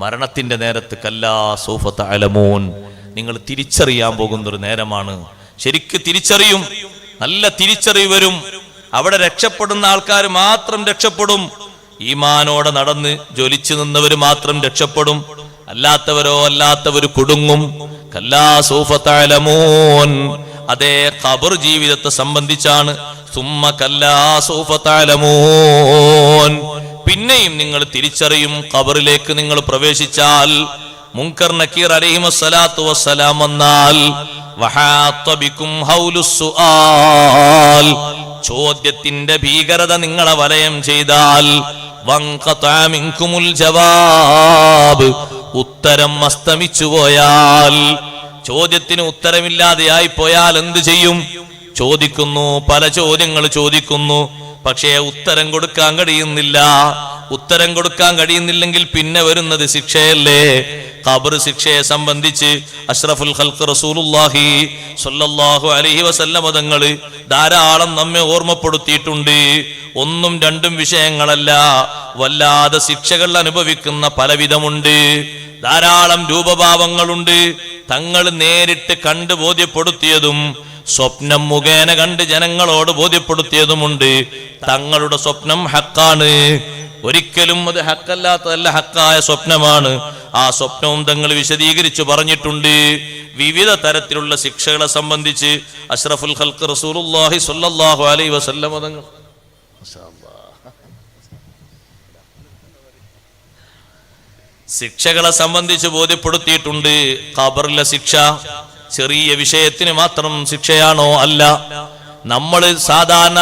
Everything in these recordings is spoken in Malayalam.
മരണത്തിന്റെ നേരത്ത് കല്ലാ സൗഫ തഅലമൂൻ, നിങ്ങൾ തിരിച്ചറിയാൻ പോകുന്നൊരു നേരമാണ്. ശരിക്ക് തിരിച്ചറിയും, നല്ല തിരിച്ചറിവ് വരും. അവിടെ രക്ഷപ്പെടുന്ന ആൾക്കാർ മാത്രം രക്ഷപ്പെടും. ഈമാനോടെ നടന്ന് ജ്വലിച്ചു നിന്നവര് മാത്രം രക്ഷപ്പെടും. അല്ലാത്തവര് കുടുങ്ങും. കല്ലാ സൗഫ തഅലമൂൻ, അതേ ഖബർ ജീവിതത്തെ സംബന്ധിച്ചാണ്. സുമ്മ കല്ലാ സൗഫ തഅലമൂൻ, പിന്നെയും നിങ്ങൾ തിരിച്ചറിയും. ഖബറിലേക്ക് നിങ്ങൾ പ്രവേശിച്ചാൽ, മുൻകർ നക്കീർ അലൈഹിസ്സലാത്തു വസ്സലാം വന്നാൽ, വഹാത്ത ബികും ഹൗലുസ് സുആൽ, ചോദ്യത്തിന്റെ ഭീകരത നിങ്ങളെ വലയം ചെയ്താൽ, വൻഖതഅ മിൻകുമുൽ ജവാബ്, ഉത്തരം അസ്തമിച്ചു പോയാൽ, ചോദ്യത്തിന് ഉത്തരമില്ലാതെയായി പോയാൽ എന്ത് ചെയ്യും? ചോദിക്കുന്നു, പല ചോദ്യങ്ങൾ ചോദിക്കുന്നു, പക്ഷേ ഉത്തരം കൊടുക്കാൻ കഴിയുന്നില്ല. ഉത്തരം കൊടുക്കാൻ കഴിയുന്നില്ലെങ്കിൽ പിന്നെ വരുന്നത് ശിക്ഷയല്ലേ? ഖബർ ശിക്ഷയെ സംബന്ധിച്ച് അഷ്റഫുൽ ഖൽഖ് റസൂലുള്ളാഹി സ്വല്ലല്ലാഹു അലൈഹി വസല്ലം തങ്ങൾ ധാരാളം നമ്മെ ഓർമ്മപ്പെടുത്തിയിട്ടുണ്ട്. ഒന്നും രണ്ടും വിഷയങ്ങളല്ല, വല്ലാതെ ശിക്ഷകൾ അനുഭവിക്കുന്ന പലവിധമുണ്ട്. ധാരാളം രൂപഭാവങ്ങളുണ്ട്. തങ്ങൾ നേരിട്ട് കണ്ട് ബോധ്യപ്പെടുത്തിയതും സ്വപ്നം മുഖേന കണ്ട് ജനങ്ങളോട് ബോധ്യപ്പെടുത്തിയതുമുണ്ട്. തങ്ങളുടെ സ്വപ്നം ഹക്കാണ്, ഒരിക്കലും അത് ഹക്കല്ലാത്തതല്ല, ഹക്കായ സ്വപ്നമാണ്. ആ സ്വപ്നവും തങ്ങൾ വിശദീകരിച്ചു പറഞ്ഞിട്ടുണ്ട്. വിവിധ തരത്തിലുള്ള ശിക്ഷകളെ സംബന്ധിച്ച് അഷ്റഫുൽ ഖൽഖ് റസൂലുള്ളാഹി സ്വല്ലല്ലാഹു അലൈഹി വസല്ലം തങ്ങൾ ശിക്ഷകളെ സംബന്ധിച്ച് ബോധ്യപ്പെടുത്തിയിട്ടുണ്ട്. ഖബറിലെ ശിക്ഷ ചെറിയ വിഷയത്തിന് മാത്രം ശിക്ഷയാണോ? അല്ല. നമ്മൾ സാധാരണ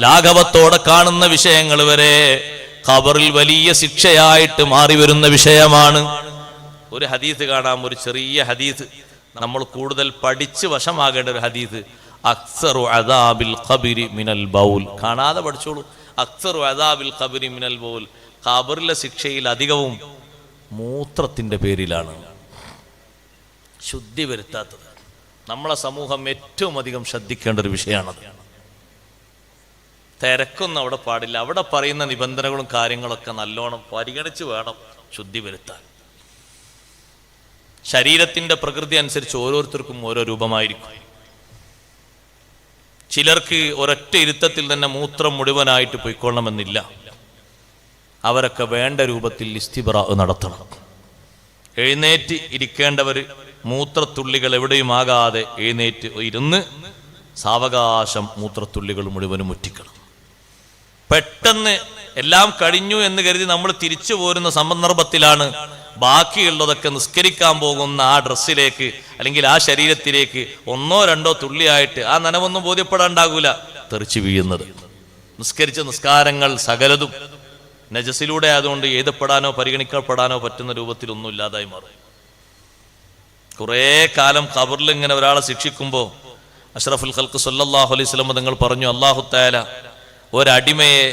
ലാഘവത്തോടെ കാണുന്ന വിഷയങ്ങൾ വരെ ഖബറിൽ വലിയ ശിക്ഷയായിട്ട് മാറി വരുന്ന വിഷയമാണ്. ഒരു ഹദീസ് കാണാം, ഒരു ചെറിയ ഹദീസ്, നമ്മൾ കൂടുതൽ പഠിച്ച് വശമാകേണ്ട ഒരു ഹദീസ്. അക്സറു അദാബിൽ ഖബരി മിനൽ ബൗൽ. കാണാതെ പഠിച്ചോളൂ. അക്സറു അദാബിൽ ഖബരി മിനൽ ബൗൽ, ഖബറിലെ ശിക്ഷയിൽ അധികവും മൂത്രത്തിന്റെ പേരിലാണ്. ശുദ്ധി വരുത്താത്തത് നമ്മളെ സമൂഹം ഏറ്റവും അധികം ശ്രദ്ധിക്കേണ്ട ഒരു വിഷയമാണത്. തിരക്കൊന്നും അവിടെ പാടില്ല. അവിടെ പറയുന്ന നിബന്ധനകളും കാര്യങ്ങളൊക്കെ നല്ലോണം പരിഗണിച്ച് വേണം ശുദ്ധി വരുത്താൻ. ശരീരത്തിന്റെ പ്രകൃതി അനുസരിച്ച് ഓരോരുത്തർക്കും ഓരോ രൂപമായിരിക്കും. ചിലർക്ക് ഒരൊറ്റ ഇരുത്തത്തിൽ തന്നെ മൂത്രം മുഴുവനായിട്ട് പോയിക്കൊള്ളണമെന്നില്ല. അവരൊക്കെ വേണ്ട രൂപത്തിൽ ഇസ്തിബ്റാ നടത്തണം. എഴുന്നേറ്റ് ഇരിക്കേണ്ടവർ മൂത്രത്തുള്ളികൾ എവിടെയുമാകാതെ എഴുന്നേറ്റ് ഇരുന്ന് സാവകാശം മൂത്രത്തുള്ളികൾ മുഴുവനും മുറ്റിക്കണം. പെട്ടെന്ന് എല്ലാം കഴിഞ്ഞു എന്ന് കരുതി നമ്മൾ തിരിച്ചു പോരുന്ന സന്ദർഭത്തിലാണ് ബാക്കിയുള്ളതൊക്കെ നിസ്കരിക്കാൻ പോകുന്ന ആ ഡ്രസ്സിലേക്ക് അല്ലെങ്കിൽ ആ ശരീരത്തിലേക്ക് ഒന്നോ രണ്ടോ തുള്ളിയായിട്ട് ആ നനവൊന്നും ബോധ്യപ്പെടാണ്ടാകൂല തെറിച്ചു വീഴുന്നത്. നിസ്കരിച്ച നിസ്കാരങ്ങൾ സകലതും നജസിലൂടെ ആയതുകൊണ്ട് എഴുതപ്പെടാനോ പരിഗണിക്കപ്പെടാനോ പറ്റുന്ന രൂപത്തിലൊന്നും ഇല്ലാതായി മാറും. കുറേ കാലം ഖബറിൽ ഇങ്ങനെ ഒരാളെ ശിക്ഷിക്കുമ്പോൾ അഷ്റഫുൽ ഖൽഖ് സ്വല്ലല്ലാഹു അലൈഹി വസല്ലം തങ്ങൾ പറഞ്ഞു, അല്ലാഹു തആല ഒരടിമയെ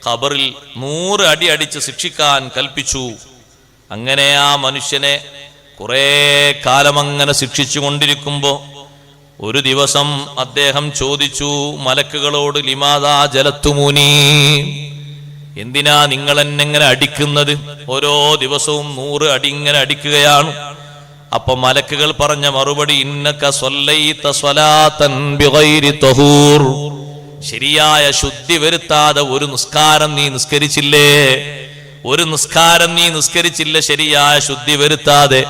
ഖബറിൽ 100 അടി അടിച്ച് ശിക്ഷിക്കാൻ കൽപ്പിച്ചു. അങ്ങനെ ആ മനുഷ്യനെ കുറേ കാലം അങ്ങനെ ശിക്ഷിച്ചു കൊണ്ടിരിക്കുമ്പോൾ ഒരു ദിവസം അദ്ദേഹം ചോദിച്ചു മലക്കുകളോട്, ലിമാദാ ജലത്തുമൂനി, എന്തിനാ നിങ്ങൾ എന്നെങ്ങനെ അടിക്കുന്നത്? ഓരോ ദിവസവും 100 അടി ഇങ്ങനെ അടിക്കുകയാണ്. അപ്പൊ മലക്കുകൾ പറഞ്ഞ മറുപടി, ഇന്നക സ്വല്ലൈത സ്വലാതൻ ബിഗൈരി തഹൂർ, ശരിയായ ശുദ്ധി വരുത്താതെ ഒരു നിസ്കാരം നീ നിസ്കരിച്ചില്ലേ, ഒരു നിസ്കാരം നീ നിസ്കരിച്ചില്ല ശരിയായ ശുദ്ധി വരുത്താതെ.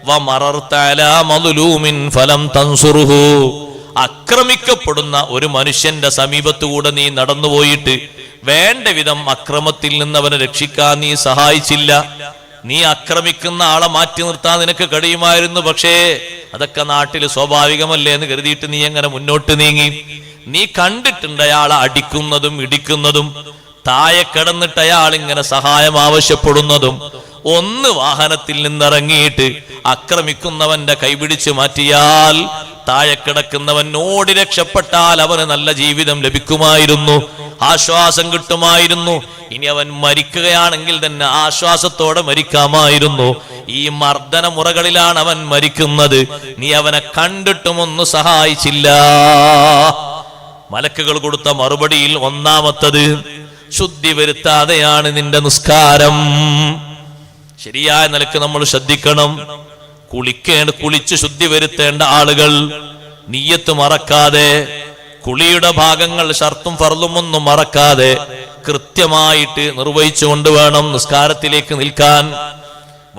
വമറർത അലാ മദ്ലൂമിൻ ഫലം തൻസുറുഹു, ആക്രമിക്കപ്പെടുന്ന ഒരു മനുഷ്യന്റെ സമീപത്തുകൂടെ നീ നടന്നുപോയിട്ട് വേണ്ട വിധം അക്രമത്തിൽ നിന്ന് അവനെ രക്ഷിക്കാൻ നീ സഹായിച്ചില്ല. നീ ആക്രമിക്കുന്ന ആളെ മാറ്റി നിർത്താൻ നിനക്ക് കഴിയുമായിരുന്നു, പക്ഷേ അതൊക്കെ നാട്ടിൽ സ്വാഭാവികമല്ലേ എന്ന് കരുതിയിട്ട് നീ എങ്ങനെ മുന്നോട്ട് നീങ്ങി? നീ കണ്ടിട്ടുണ്ട് അയാളെ അടിക്കുന്നതും ഇടിക്കുന്നതും, താഴെ കിടന്നിട്ട് അയാൾ ഇങ്ങനെ സഹായം ആവശ്യപ്പെടുന്നതും. ഒന്ന് വാഹനത്തിൽ നിന്നിറങ്ങിയിട്ട് ആക്രമിക്കുന്നവന്റെ കൈപിടിച്ച് മാറ്റിയാൽ താഴെ കിടക്കുന്നവൻ ഓടി രക്ഷപ്പെട്ടാൽ അവന് നല്ല ജീവിതം ലഭിക്കുമായിരുന്നു, ആശ്വാസം കിട്ടുമായിരുന്നു. ഇനി അവൻ മരിക്കുകയാണെങ്കിൽ തന്നെ ആശ്വാസത്തോടെ മരിക്കാമായിരുന്നു. ഈ മർദ്ദന മുറകളിലാണ് അവൻ മരിക്കുന്നത്. നീ അവനെ കണ്ടിട്ടും ഒന്നും സഹായിച്ചില്ല. മലക്കുകൾ കൊടുത്ത മറുപടിയിൽ ഒന്നാമത്തത്, ശുദ്ധി വരുത്താതെയാണ് നിന്റെ നിസ്കാരം. ശരിയായ നിലക്ക് നമ്മൾ ശ്രദ്ധിക്കണം. കുളിച്ച് ശുദ്ധി വരുത്തേണ്ട ആളുകൾ നിയ്യത്ത് മറക്കാതെ, കുളിയുടെ ഭാഗങ്ങൾ ഷർത്തും ഫർളും ഒന്നും മറക്കാതെ കൃത്യമായിട്ട് നിർവഹിച്ചുകൊണ്ട് വേണം നിസ്കാരത്തിലേക്ക് നിൽക്കാൻ.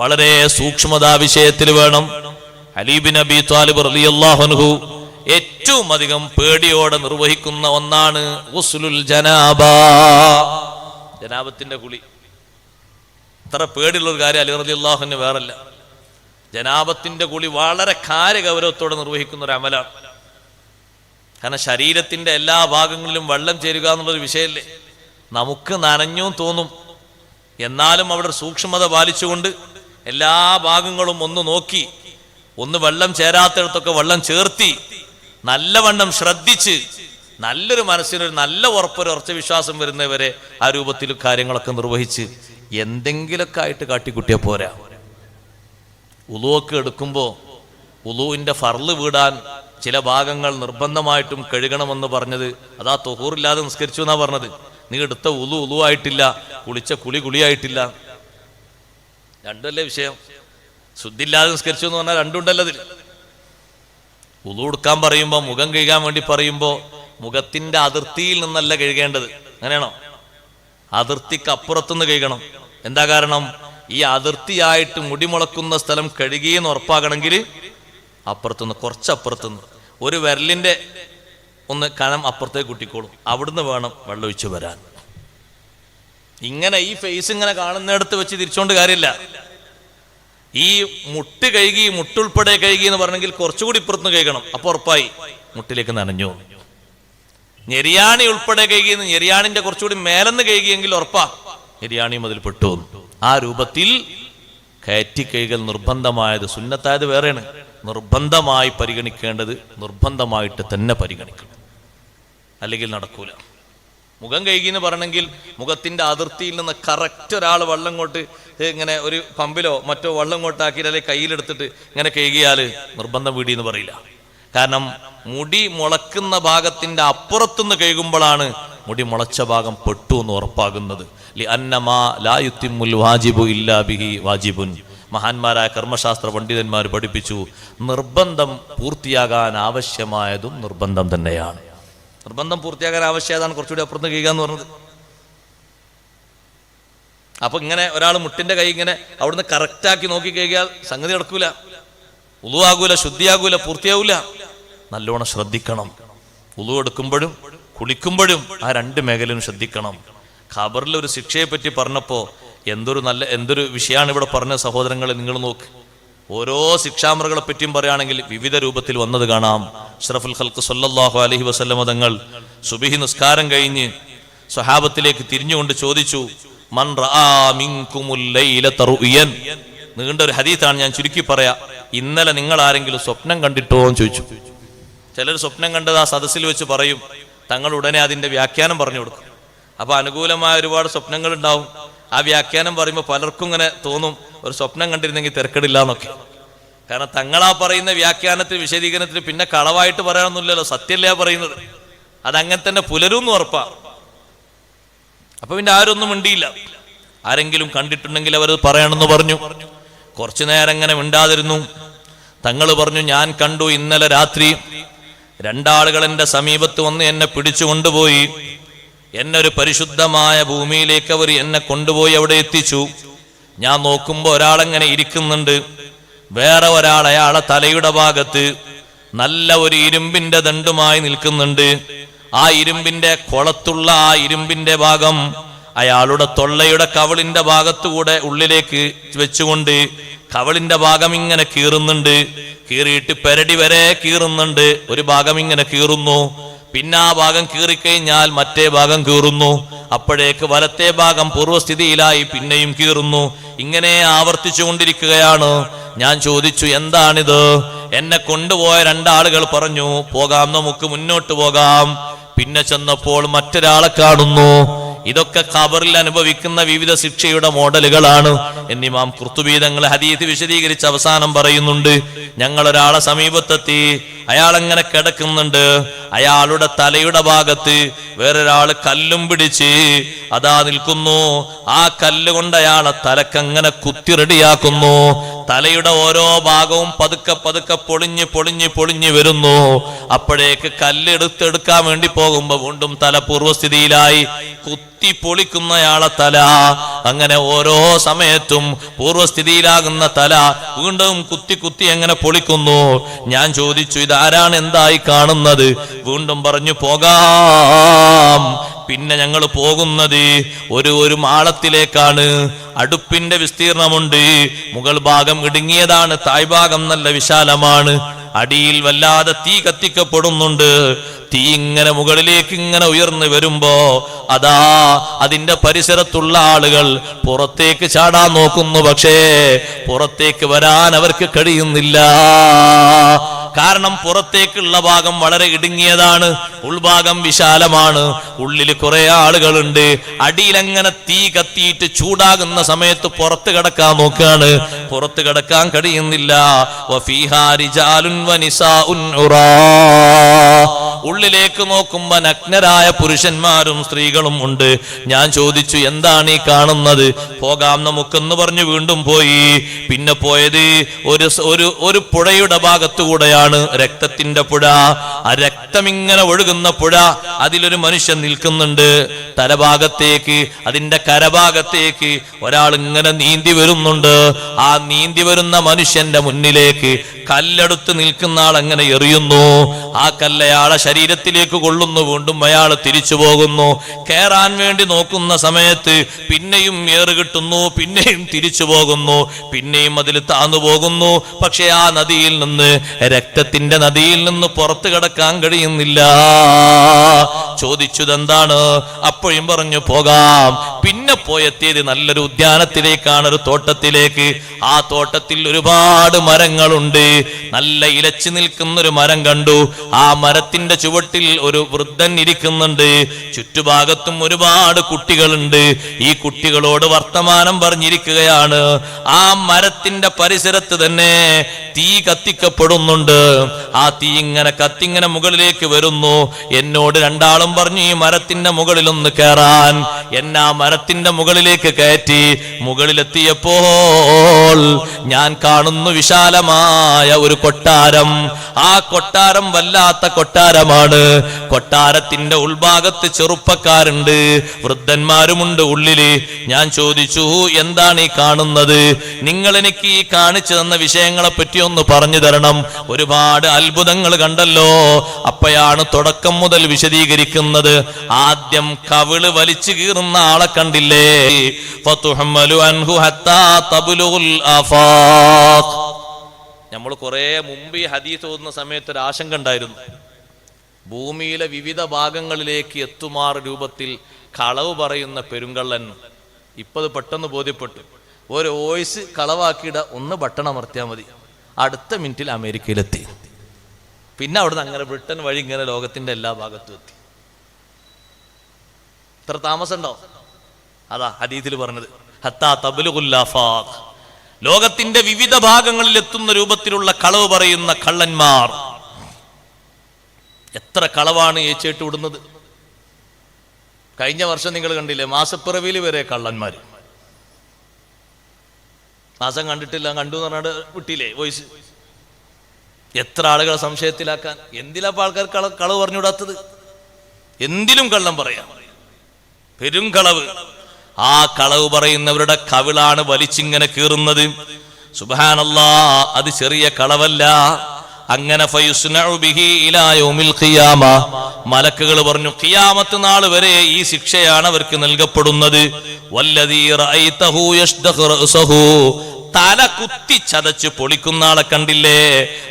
വളരെ സൂക്ഷ്മതാ വിഷയത്തിൽ വേണം. അലി ബിൻ അബി ത്വാലിബ് റളിയല്ലാഹു അൻഹു ഏറ്റവും അധികം പേടിയോടെ നിർവഹിക്കുന്ന ഒന്നാണ് ഗുസ്ലുൽ ജനാബ, ജനാബത്തിന്റെ കുളി. അത്ര പേടിയുള്ള ഒരു കാര്യം അലി റളിയല്ലാഹു അൻഹു വേറല്ല. ജനാബത്തിന്റെ കുളി വളരെ കാര്യഗൗരവത്തോടെ നിർവഹിക്കുന്ന ഒരു അമലാണ്. കാരണം ശരീരത്തിന്റെ എല്ലാ ഭാഗങ്ങളിലും വെള്ളം ചേരുക എന്നുള്ളൊരു വിഷയമല്ലേ. നമുക്ക് നനഞ്ഞും തോന്നും, എന്നാലും അവിടെ സൂക്ഷ്മത പാലിച്ചുകൊണ്ട് എല്ലാ ഭാഗങ്ങളും ഒന്ന് നോക്കി, ഒന്ന് വെള്ളം ചേരാത്തിടത്തൊക്കെ വെള്ളം ചേർത്തി നല്ലവണ്ണം ശ്രദ്ധിച്ച് നല്ലൊരു മനസ്സിനൊരു നല്ല ഉറച്ച വിശ്വാസം വരുന്നവരെ ആ രൂപത്തിൽ കാര്യങ്ങളൊക്കെ നിർവഹിച്ച് എന്തെങ്കിലുമൊക്കെ ആയിട്ട് കാട്ടിക്കുട്ടിയ പോരാ. ഉളുവൊക്കെ എടുക്കുമ്പോൾ ഉളുവിന്റെ ഫർള് വീടാൻ ചില ഭാഗങ്ങൾ നിർബന്ധമായിട്ടും കഴുകണമെന്ന് പറഞ്ഞത് അതാ തൊഹൂറില്ലാതെ നിസ്കരിച്ചു എന്നാ പറഞ്ഞത്. നീ എടുത്ത ഉളുവായിട്ടില്ല, കുളിച്ച കുളിയായിട്ടില്ല. രണ്ടല്ലേ വിഷയം. ശുദ്ധില്ലാതെ നിസ്കരിച്ചു എന്ന് പറഞ്ഞാൽ രണ്ടുണ്ടല്ലോ അതിൽ. ഉളു എടുക്കാൻ പറയുമ്പോൾ, മുഖം കഴുകാൻ വേണ്ടി പറയുമ്പോൾ മുഖത്തിന്റെ അതിർത്തിയിൽ നിന്നല്ല കഴുകേണ്ടത്. അങ്ങനെയാണോ? അതിർത്തിക്ക് അപ്പുറത്തുനിന്ന് കഴുകണം. എന്താ കാരണം? ഈ അതിർത്തിയായിട്ട് മുടിമുളക്കുന്ന സ്ഥലം കഴുകിയെന്ന് ഉറപ്പാകണമെങ്കിൽ അപ്പുറത്തുനിന്ന്, കുറച്ചപ്പുറത്തുനിന്ന് ഒരു വിരലിന്റെ ഒന്ന് കനം അപ്പുറത്തേക്ക് കുട്ടിക്കോളും, അവിടുന്ന് വേണം വെള്ളമൊഴിച്ച് വരാൻ. ഇങ്ങനെ ഈ ഫേസ് ഇങ്ങനെ കാണുന്നിടത്ത് വെച്ച് തിരിച്ചോണ്ട് കാര്യമില്ല. ഈ മുട്ട് കഴുകി, മുട്ടുൾപ്പെടെ കഴുകി എന്ന് പറഞ്ഞെങ്കിൽ കുറച്ചുകൂടി ഇപ്പുറത്തുനിന്ന് കഴുകണം. അപ്പൊ ഉറപ്പായി മുട്ടിലേക്ക് നനഞ്ഞു. ഞെരിയാണി ഉൾപ്പെടെ കഴുകിയെന്ന്, ഞെരിയാണിന്റെ കുറച്ചുകൂടി മേലെന്ന് കഴുകിയെങ്കിൽ ഉറപ്പാ ഞെരിയാണിയും അതിൽ പെട്ടു. ആ രൂപത്തിൽ കയറ്റി കൈകൾ നിർബന്ധമായത്, സുന്നത്തായത് വേറെയാണ്. നിർബന്ധമായി പരിഗണിക്കേണ്ടത് നിർബന്ധമായിട്ട് തന്നെ പരിഗണിക്കണം, അല്ലെങ്കിൽ നടക്കൂല. മുഖം കഴുകി എന്ന് പറയണമെങ്കിൽ മുഖത്തിന്റെ അതിർത്തിയിൽ നിന്ന് കറക്റ്റ് ഒരാൾ വെള്ളം കൊണ്ട് ഇങ്ങനെ ഒരു പമ്പിലോ മറ്റോ വെള്ളം കൊട്ടാക്കിയിട്ട് അല്ലെങ്കിൽ കയ്യിലെടുത്തിട്ട് ഇങ്ങനെ കഴുകിയാൽ നിർബന്ധം വീടി എന്ന് പറയില്ല. കാരണം മുടി മുളക്കുന്ന ഭാഗത്തിന്റെ അപ്പുറത്തുനിന്ന് കഴുകുമ്പോഴാണ് മുടി മുളച്ച ഭാഗം പെട്ടു എന്ന് ഉറപ്പാകുന്നത്. മഹാന്മാരായ കർമ്മശാസ്ത്ര പണ്ഡിതന്മാർ പഠിപ്പിച്ചു, നിർബന്ധം പൂർത്തിയാകാൻ ആവശ്യമായതും നിർബന്ധം തന്നെയാണ്. നിർബന്ധം പൂർത്തിയാകാൻ ആവശ്യതാണ് കുറച്ചുകൂടി അപ്പുറത്ത് കഴുകുക എന്ന് പറഞ്ഞത്. അപ്പൊ ഇങ്ങനെ ഒരാൾ മുട്ടിന്റെ കൈ ഇങ്ങനെ അവിടുന്ന് കറക്റ്റാക്കി നോക്കി കഴുകിയാൽ സംഗതി നടക്കൂല, ഉളു ആകൂല, ശുദ്ധിയാകൂല, പൂർത്തിയാകൂല. നല്ലോണം ശ്രദ്ധിക്കണം. ഉളു എടുക്കുമ്പോഴും കുളിക്കുമ്പോഴും ആ രണ്ട് മേഖലയും ശ്രദ്ധിക്കണം. ഖബറിൽ ഒരു ശിക്ഷയെ പറ്റി പറഞ്ഞപ്പോ എന്തൊരു വിഷയമാണ് ഇവിടെ പറഞ്ഞ സഹോദരങ്ങളെ. നിങ്ങൾ നോക്ക്, ഓരോ ശിക്ഷാമൃകളെ പറ്റിയും പറയുകയാണെങ്കിൽ വിവിധ രൂപത്തിൽ വന്നത് കാണാം. അഷ്റഫുൽ ഖൽഖ് സല്ലല്ലാഹു അലൈഹി വസല്ലമ തങ്ങൾ സുബ്ഹി നിസ്കാരം കഴിഞ്ഞ് സ്വഹാബത്തിലേക്ക് തിരിഞ്ഞുകൊണ്ട് ചോദിച്ചു, മൻ റആ മിൻകുമുൽ ലൈലത റുയൻ. നീണ്ടൊരു ഹദീസാണ്, ഞാൻ ചുരുക്കി പറയാ. ഇന്നലെ നിങ്ങൾ ആരെങ്കിലും സ്വപ്നം കണ്ടിട്ടോ എന്ന് ചോദിച്ചു. ചിലർ സ്വപ്നം കണ്ടത് ആ സദസ്സിൽ വെച്ച് പറയും, തങ്ങൾ ഉടനെ അതിന്റെ വ്യാഖ്യാനം പറഞ്ഞു കൊടുക്കും. അപ്പൊ അനുകൂലമായ ഒരുപാട് സ്വപ്നങ്ങൾ ഉണ്ടാവും. ആ വ്യാഖ്യാനം പറയുമ്പോൾ പലർക്കും ഇങ്ങനെ തോന്നും, ഒരു സ്വപ്നം കണ്ടിരുന്നെങ്കിൽ തിരക്കടില്ല എന്നൊക്കെ. കാരണം തങ്ങളാ പറയുന്ന വ്യാഖ്യാനത്തിൽ, വിശദീകരണത്തിൽ പിന്നെ കളവായിട്ട് പറയാനൊന്നുമില്ലല്ലോ, സത്യല്ലേ പറയുന്നത്. അതങ്ങനെ തന്നെ പുലരുമെന്ന് ഉറപ്പാ. അപ്പൊ പിന്നെ ആരൊന്നും മിണ്ടിയില്ല. ആരെങ്കിലും കണ്ടിട്ടുണ്ടെങ്കിൽ അവരത് പറയണമെന്ന് പറഞ്ഞു. കുറച്ചു നേരം ഇങ്ങനെ മിണ്ടാതിരുന്നു. തങ്ങൾ പറഞ്ഞു, ഞാൻ കണ്ടു ഇന്നലെ രാത്രി രണ്ടാളുകൾ എന്റെ സമീപത്ത് വന്ന് എന്നെ പിടിച്ചു കൊണ്ടുപോയി. എന്നെ ഒരു പരിശുദ്ധമായ ഭൂമിയിലേക്ക് അവർ എന്നെ കൊണ്ടുപോയി അവിടെ എത്തിച്ചു. ഞാൻ നോക്കുമ്പോ ഒരാളെങ്ങനെ ഇരിക്കുന്നുണ്ട്, വേറെ ഒരാൾ അയാളെ തലയുടെ ഭാഗത്ത് നല്ല ഒരു ഇരുമ്പിന്റെ ദണ്ടുമായി നിൽക്കുന്നുണ്ട്. ആ ഇരുമ്പിന്റെ കൊളത്തുള്ള ആ ഇരുമ്പിന്റെ ഭാഗം അയാളുടെ തൊള്ളയുടെ കവിളിന്റെ ഭാഗത്തുകൂടെ ഉള്ളിലേക്ക് വെച്ചുകൊണ്ട് കവിളിന്റെ ഭാഗം ഇങ്ങനെ കീറുന്നുണ്ട്. കീറിയിട്ട് പെരടി വരെ കീറുന്നുണ്ട്. ഒരു ഭാഗം ഇങ്ങനെ കീറുന്നു, പിന്നെ ആ ഭാഗം കീറിക്കഴിഞ്ഞാൽ മറ്റേ ഭാഗം കീറുന്നു. അപ്പോഴേക്ക് വലത്തെ ഭാഗം പൂർവ്വസ്ഥിതിയിലായി പിന്നെയും കീറുന്നു. ഇങ്ങനെ ആവർത്തിച്ചു കൊണ്ടിരിക്കുകയാണ്. ഞാൻ ചോദിച്ചു, എന്താണിത്? എന്നെ കൊണ്ടുപോയ രണ്ടാളുകൾ പറഞ്ഞു, പോകാം, നമുക്ക് മുന്നോട്ട് പോകാം. പിന്നെ ചെന്നപ്പോൾ മറ്റൊരാളെ കാണുന്നു. ഇതൊക്കെ ഖബറിൽ അനുഭവിക്കുന്ന വിവിധ ശിക്ഷയുടെ മോഡലുകളാണ് എന്ന് ഇമാം ഖുർത്തുബി തങ്ങൾ ഹദീസ് വിശദീകരിച്ച് അവസാനം പറയുന്നുണ്ട്. ഞങ്ങൾ ഒരാളെ സമീപത്തെത്തി, അയാൾ അങ്ങനെ കിടക്കുന്നുണ്ട്, അയാളുടെ തലയുടെ ഭാഗത്ത് വേറൊരാള് കല്ലും പിടിച്ച് അതാ നിൽക്കുന്നു. ആ കല്ല് കൊണ്ട് അയാളെ തലക്കങ്ങനെ കുത്തി റെഡിയാക്കുന്നു. തലയുടെ ഓരോ ഭാഗവും പതുക്കെ പതുക്കെ പൊളിഞ്ഞ് വരുന്നു. അപ്പോഴേക്ക് കല്ലെടുത്തെടുക്കാൻ വേണ്ടി പോകുമ്പോ വീണ്ടും തല പൂർവ്വസ്ഥിതിയിലായി. കുത്തി പൊളിക്കുന്നയാളെ തല അങ്ങനെ ഓരോ സമയത്തും പൂർവ്വസ്ഥിതിയിലാകുന്ന തല വീണ്ടും കുത്തി എങ്ങനെ പൊളിക്കുന്നു. ഞാൻ ചോദിച്ചു, ഇതാരാണ്, എന്തായി കാണുന്നത്? വീണ്ടും പറഞ്ഞു, പോകാം. പിന്നെ ഞങ്ങൾ പോകുന്നത് ഒരു മാളത്തിലേക്കാണ്. അടുപ്പിന്റെ വിസ്തീർണമുണ്ട്, മുകൾ ഭാഗം ഇടുങ്ങിയതാണ്, താഴ്ഭാഗം നല്ല വിശാലമാണ്. അടിയിൽ വല്ലാതെ തീ കത്തിക്കപ്പെടുന്നുണ്ട്. തീ ഇങ്ങനെ മുകളിലേക്ക് ഇങ്ങനെ ഉയർന്നു വരുമ്പോ അതാ അതിന്റെ പരിസരത്തുള്ള ആളുകൾ പുറത്തേക്ക് ചാടാൻ നോക്കുന്നു. പക്ഷേ പുറത്തേക്ക് വരാൻ അവർക്ക് കഴിയുന്നില്ല. കാരണം പുറത്തേക്കുള്ള ഭാഗം വളരെ ഇടുങ്ങിയതാണ്, ഉൾഭാഗം വിശാലമാണ്. ഉള്ളിൽ കുറെ ആളുകളുണ്ട്. അടിയിലങ്ങനെ തീ കത്തിയിട്ട് ചൂടാകുന്ന സമയത്ത് പുറത്ത് കിടക്കാൻ നോക്കുകയാണ്, പുറത്ത് കിടക്കാൻ കഴിയുന്നില്ല. ഉള്ളിലേക്ക് നോക്കുമ്പോ നഗ്നരായ പുരുഷന്മാരും സ്ത്രീകളും ഉണ്ട്. ഞാൻ ചോദിച്ചു, എന്താണ് ഈ കാണുന്നത്? പോകാം നമുക്കെന്ന് പറഞ്ഞു വീണ്ടും പോയി. പിന്നെ പോയത് ഒരു പുഴയുടെ ഭാഗത്തുകൂടെയാണ്, രക്തത്തിന്റെ പുഴ. ആ രക്തം ഇങ്ങനെ ഒഴുകുന്ന പുഴ, അതിലൊരു മനുഷ്യൻ നിൽക്കുന്നുണ്ട്. തലഭാഗത്തേക്ക് അതിന്റെ കരഭാഗത്തേക്ക് ഒരാൾ ഇങ്ങനെ നീന്തി വരുന്നുണ്ട്. ആ നീന്തി വരുന്ന മനുഷ്യന്റെ മുന്നിലേക്ക് കല്ലെടുത്ത് നിൽക്കുന്ന ആൾ അങ്ങനെ എറിയുന്നു. ആ കല്ലയാളെ ശരീരത്തിലേക്ക് കൊള്ളുന്നു. വീണ്ടും അയാൾ തിരിച്ചു പോകുന്നു. കയറാൻ വേണ്ടി നോക്കുന്ന സമയത്ത് പിന്നെയും ഏറ് കിട്ടുന്നു, പിന്നെയും തിരിച്ചു പോകുന്നു, പിന്നെയും അതിൽ താന്നു പോകുന്നു. പക്ഷെ ആ നദിയിൽ നിന്ന്, രക്തത്തിന്റെ നദിയിൽ നിന്ന് പുറത്തു കടക്കാൻ കഴിയുന്നില്ല. ചോദിച്ചതെന്താണ്? അപ്പോഴും പറഞ്ഞു പോകാം. പിന്നെ പോയെത്തിയത് നല്ലൊരു ഉദ്യാനത്തിലേക്കാണ്, ഒരു തോട്ടത്തിലേക്ക്. ആ തോട്ടത്തിൽ ഒരുപാട് മരങ്ങളുണ്ട്. നല്ല ഇലച്ചു നിൽക്കുന്ന ഒരു മരം കണ്ടു. ആ മരത്തിന്റെ ചുവട്ടിൽ ഒരു വൃദ്ധൻ ഇരിക്കുന്നുണ്ട്. ചുറ്റുഭാഗത്തും ഒരുപാട് കുട്ടികളുണ്ട്. ഈ കുട്ടികളോട് വർത്തമാനം പറഞ്ഞിരിക്കുകയാണ്. ആ മരത്തിന്റെ പരിസരത്ത് തന്നെ തീ കത്തിക്കപ്പെടുന്നുണ്ട്. ആ തീ ഇങ്ങനെ കത്തിങ്ങനെ മുകളിലേക്ക് വരുന്നു. എന്നോട് രണ്ടാളും പറഞ്ഞു, ഈ മരത്തിന്റെ മുകളിലൊന്ന് കയറാൻ. എന്നെ ആ മരത്തിന്റെ മുകളിലേക്ക് കയറ്റി. മുകളിലെത്തിയപ്പോൾ ഞാൻ കാണുന്നു വിശാലമായ ഒരു കൊട്ടാരം. ആ കൊട്ടാരം വല്ലാത്ത കൊട്ടാരമാണ്. കൊട്ടാരത്തിന്റെ ഉൾഭാഗത്ത് ചെറുപ്പക്കാരുണ്ട്, വൃദ്ധന്മാരുമുണ്ട് ഉള്ളില്. ഞാൻ ചോദിച്ചു, എന്താണ് ഈ കാണുന്നത്? നിങ്ങൾ എനിക്ക് ഈ കാണിച്ചു തന്ന വിഷയങ്ങളെ പറ്റി ഒന്ന് പറഞ്ഞു തരണം. ഒരുപാട് അത്ഭുതങ്ങൾ കണ്ടല്ലോ. അപ്പോഴാണ് തുടക്കം മുതൽ വിശദീകരിക്കുന്നത്. ആദ്യം കവിള് വലിച്ചു കീറുന്ന ആളെ കണ്ടില്ലേ? നമ്മൾ കുറെ മുമ്പ് ഈ ഹദീസ് ഓതുന്ന സമയത്ത് ഒരു ആശങ്ക ഉണ്ടായിരുന്നു. ഭൂമിയിലെ വിവിധ ഭാഗങ്ങളിലേക്ക് എത്തുമാർ രൂപത്തിൽ കളവ് പറയുന്ന പെരുങ്കള്ളൻ. ഇപ്പൊ അത് പെട്ടെന്ന് ബോധ്യപ്പെട്ടു. ഒരു വോയിസ് കളവാക്കിയിട, ഒന്ന് ബട്ടൺ അമർത്തിയാൽ മതി, അടുത്ത മിനിറ്റിൽ അമേരിക്കയിലെത്തി. പിന്നെ അവിടുന്ന് അങ്ങനെ ബ്രിട്ടൻ വഴി ഇങ്ങനെ ലോകത്തിന്റെ എല്ലാ ഭാഗത്തും എത്തി. ഇത്ര താമസം ഉണ്ടോ? അതാ ഹദീസിൽ പറഞ്ഞത്, ഹത്താ തബ്ലുഗുൽ ആഫാഖ്. ലോകത്തിന്റെ വിവിധ ഭാഗങ്ങളിൽ എത്തുന്ന രൂപത്തിലുള്ള കളവ് പറയുന്ന കള്ളന്മാർ. എത്ര കളവാണ് ഏച്ചേട്ട് വിടുന്നത്. കഴിഞ്ഞ വർഷം നിങ്ങൾ കണ്ടില്ലേ, മാസപ്പിറവിയിൽ വരെ കള്ളന്മാര്. മാസം കണ്ടിട്ടില്ല, കണ്ടു എന്ന് പറഞ്ഞാൽ വിട്ടില്ലേ വോയിസ്. എത്ര ആളുകളെ സംശയത്തിലാക്കാൻ. എന്തിലാ ആൾക്കാർ കളവ് പറഞ്ഞുവിടാത്തത്? എന്തിലും കള്ളം പറയാം, പെരും കളവ്. ആ കളവ് പറയുന്നവരുടെ കവിളാണ് വലിച്ചിങ്ങനെ കീറുന്നത്. സുബ്ഹാനല്ലാഹ്, അത് ചെറിയ കളവല്ല. അങ്ങനെ മലക്കുകൾ പറഞ്ഞു, ഖിയാമത്ത് നാൾ വരെ ഈ ശിക്ഷയാണ് അവർക്ക് നൽകപ്പെടുന്നത്. വല്ലദീ റഅയ്തഹു യഷ്ദഖു റഅസഹു, തല കുത്തി ചതച്ച് പൊളിക്കുന്ന ആളെ കണ്ടില്ലേ?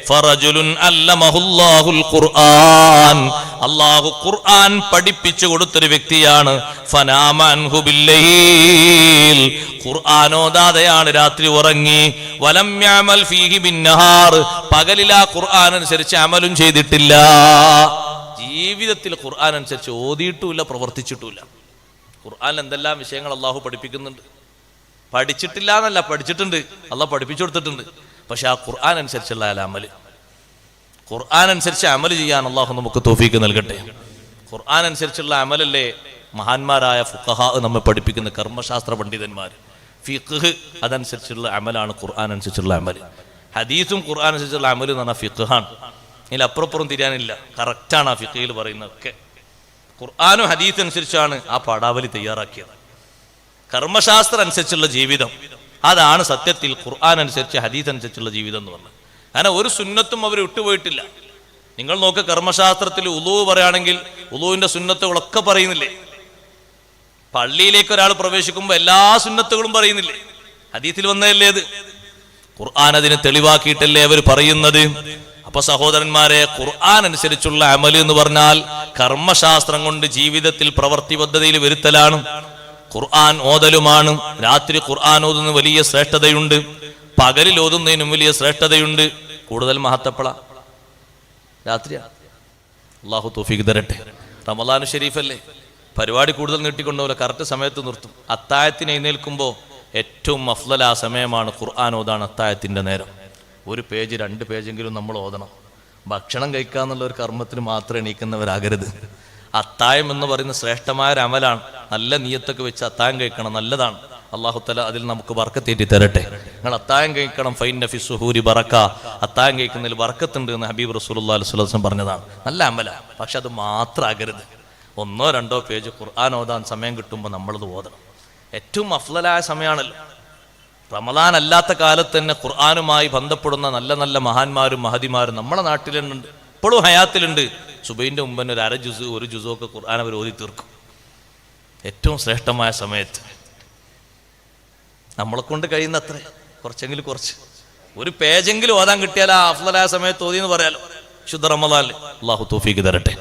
ഫറജുലുൻ അല്ലമഹുല്ലാഹുൽ ഖുർആൻ, അല്ലാഹു ഖുർആൻ പഠിപ്പിച്ചു കൊടുത്തൊരു വ്യക്തിയാണ്. ഫനാമ അൻഹു ബില്ലൈൽ, ഖുർആൻ ഓതാതെയാണ് രാത്രി ഉറങ്ങി. വലം യഅമൽ ഫീഹി ബിന്നഹാർ, പകലിൽ ആ ഖുർആൻ അനുസരിച്ച് അമലും ചെയ്തിട്ടില്ല. ജീവിതത്തിൽ ഖുർആൻ അനുസരിച്ച് ഓതിയിട്ടുമില്ല, പ്രവർത്തിച്ചിട്ടുമില്ല. ഖുർആനിൽ എന്തെല്ലാം വിഷയങ്ങൾ അള്ളാഹു പഠിപ്പിക്കുന്നുണ്ട്. പഠിച്ചിട്ടില്ല എന്നല്ല, പഠിച്ചിട്ടുണ്ട്, അള്ളാഹ് പഠിപ്പിച്ചു കൊടുത്തിട്ടുണ്ട്. പക്ഷെ ആ ഖുർആൻ അനുസരിച്ചുള്ള അമല്, ഖുർആൻ അനുസരിച്ച് അമല് ചെയ്യാൻ അള്ളാഹു നമുക്ക് തൗഫീക്ക് നൽകട്ടെ. ഖുർആൻ അനുസരിച്ചുള്ള അമലല്ലേ മഹാന്മാരായ ഫുഖഹാ നമ്മെ പഠിപ്പിക്കുന്ന കർമ്മശാസ്ത്ര പണ്ഡിതന്മാർ. ഫിഖ് അതനുസരിച്ചുള്ള അമലാണ് ഖുർആൻ അനുസരിച്ചുള്ള അമല്. ഹദീസും ഖുർആൻ അനുസരിച്ചുള്ള അമല് എന്ന് പറഞ്ഞാൽ ഫിഖാണ്. ഇതിൽ അപ്പുറപ്പുറം തിരിയാനില്ല, കറക്റ്റാണ് ആ ഫിഖിൽ പറയുന്നതൊക്കെ. ഖുർആനും ഹദീസ് അനുസരിച്ചാണ് ആ പാഠാവലി തയ്യാറാക്കിയത്. കർമ്മശാസ്ത്രം അനുസരിച്ചുള്ള ജീവിതം, അതാണ് സത്യത്തിൽ ഖുർആൻ അനുസരിച്ച് ഹദീസ് അനുസരിച്ചുള്ള ജീവിതം എന്ന് പറഞ്ഞത്. കാരണം ഒരു സുന്നത്തും അവർ വിട്ടുപോയിട്ടില്ല. നിങ്ങൾ നോക്ക്, കർമ്മശാസ്ത്രത്തിൽ ഉളൂ പറയുകയാണെങ്കിൽ ഉളൂവിന്റെ സുന്നത്തുകളൊക്കെ പറയുന്നില്ലേ? പള്ളിയിലേക്ക് ഒരാൾ പ്രവേശിക്കുമ്പോൾ എല്ലാ സുന്നത്തുകളും പറയുന്നില്ലേ? ഹദീസിൽ വന്നതല്ലേ അത്? ഖുർആൻ അതിനെ തെളിവാക്കിയിട്ടല്ലേ അവർ പറയുന്നത്. അപ്പൊ സഹോദരന്മാരെ, ഖുർആൻ അനുസരിച്ചുള്ള അമല് എന്ന് പറഞ്ഞാൽ കർമ്മശാസ്ത്രം കൊണ്ട് ജീവിതത്തിൽ പ്രവൃത്തിബദ്ധതയിൽ വരുത്തലാണ്. ഖുർആൻ ഓതലുമാണ്. രാത്രി ഖുർആൻ ഓതുന്ന വലിയ ശ്രേഷ്ഠതയുണ്ട്, പകലിൽ ഓതുന്നതിനും വലിയ ശ്രേഷ്ഠതയുണ്ട്. കൂടുതൽ മഹത്വപ്പെട രാത്രിയാ. അള്ളാഹു തൗഫീഖ് തരട്ടെ. റമളാൻ ഷരീഫല്ലേ, പരിപാടി കൂടുതൽ നീട്ടിക്കൊണ്ടുപോലെ കറക്റ്റ് സമയത്ത് നിർത്തും. അത്തായത്തിന് എഴുന്നേൽക്കുമ്പോൾ ഏറ്റവും അഫ്ളൽ ആ സമയമാണ് ഖുർആൻ ഓതാണ്. അത്തായത്തിൻ്റെ നേരം 1 പേജ് 2 പേജെങ്കിലും നമ്മൾ ഓതണം. ഭക്ഷണം കഴിക്കുക എന്നുള്ള ഒരു കർമ്മത്തിന് മാത്രം എണീക്കുന്നവരാകരുത്. അത്തായം എന്ന് പറയുന്ന ശ്രേഷ്ഠമായ ഒരു അമലാണ്. നല്ല നിയ്യത്തൊക്കെ വെച്ച് അത്തായം കഴിക്കണം, നല്ലതാണ്. അല്ലാഹു തആല അതിൽ നമുക്ക് ബർക്കത്ത് ഏറ്റി തരട്ടെ. നിങ്ങൾ അത്തായം കഴിക്കണം. ഫൈന ഫി സുഹൂരി ബറക, അത്തായം കഴിക്കുന്നതിൽ ബർക്കത്തുണ്ട് എന്ന് ഹബീബ് റസൂലുള്ളാഹി സ്വല്ലല്ലാഹു അലൈഹി വസല്ലം പറഞ്ഞതാണ്. നല്ല അമലാണ്. പക്ഷെ അത് മാത്രം ആകരുത്. 1-2 പേജ് ഖുർആൻ ഓതാൻ സമയം കിട്ടുമ്പോൾ നമ്മളത് ഓതണം. ഏറ്റവും അഫ്ളലായ സമയമാണല്ലോ റമളാൻ. അല്ലാത്ത കാലത്ത് തന്നെ ഖുർആനുമായി ബന്ധപ്പെടുന്ന നല്ല നല്ല മഹാന്മാരും മഹദിമാരും നമ്മുടെ നാട്ടിലുണ്ട്, ഇപ്പോഴും ഹയാത്തിലുണ്ട്. സുബൈൻ്റെ മുമ്പ് തന്നെ ഒരു 1/2 ജുസ് 1 ജുസോ ഒക്കെ ഖുർആൻ അവർ ഓതി തീർക്കും. ഏറ്റവും ശ്രേഷ്ഠമായ സമയത്ത് നമ്മളെ കൊണ്ട് കഴിയുന്ന അത്ര കുറച്ചെങ്കിലും കുറച്ച് 1 പേജെങ്കിലും ഓതാൻ കിട്ടിയാൽ ആ അഫ്ളലായ സമയത്ത് ഓതി എന്ന് പറയാലോ. ശുദ്ധ റമളാനിൽ. അല്ലാഹു തൗഫീഖ് തരട്ടെ.